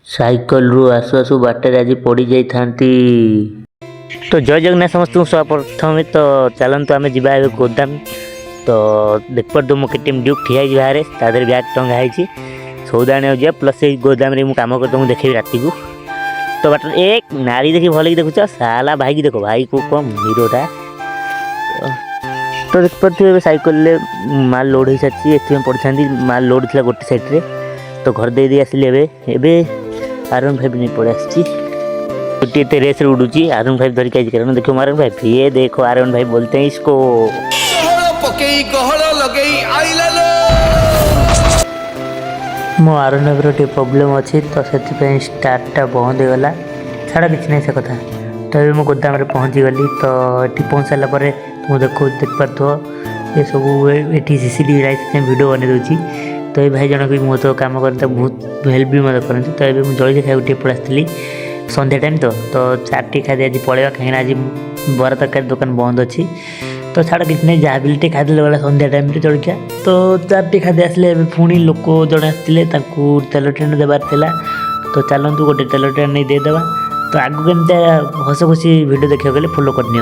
Cycle रु आसु आसु बाटर आज पड़ी जाती। तो जय जगन्नाथ समस्त प्रथम तो चलतु आम जा गोदाम। तो देख पार तुम केटीएम ड्यूक ठिया बाहर तादर ब्याग टंगा है सौदा आने जा प्लस गोदाम रे कम कर तुमको देखेबी राति को। तो बाटर एक नारी देखी भल कि देखुच साला भाई की देखो भाई को कम हीरोटा। तो देख पारे सैकल माल लोड हो सारी एम पड़ी था माल लोड थी गोटे सैड्रे। तो घर दे आसिली आर15 नहीं पड़े आसते रेस उड़ूची आर15 धरिक आई कारण देखो आर15 ये देखो आर15 बोलते हैं इसको। मो आर15 टे प्रॉब्लम अच्छी तो से स्टार्टा बंद हो गला छाड़ा कि नहीं से कथा। तो ये मुझे गोदाम पहुँची गली। तो ये पहुँच सारापर तुम देख पार ये सब ये सीसीटीवी लाइट वीडियो बन दूसरी। तो ये भाई जनक भी मो तो कम करते बहुत हेल्प भी मत करते। तो ये मुझे जल्दी खाई पड़े आसती सन्ध्या टाइम तो चाटी खाई आज पलैया कहीं आज बरा तरकारी दुकान बंद अच्छी। तो छाड़ कि नहीं जहाँ भी टे खादे वाला सन्ध्या टाइम जलखिया। तो चाटी खादे आसले पुणी लोक जड़े आसते तेल ट्रेन देवार था। तो चलतु गोटे तेल ट्रेन नहीं देदेवा। तो आगू केमती हस खुशी वीडियो देखा गले फॉलो करनी।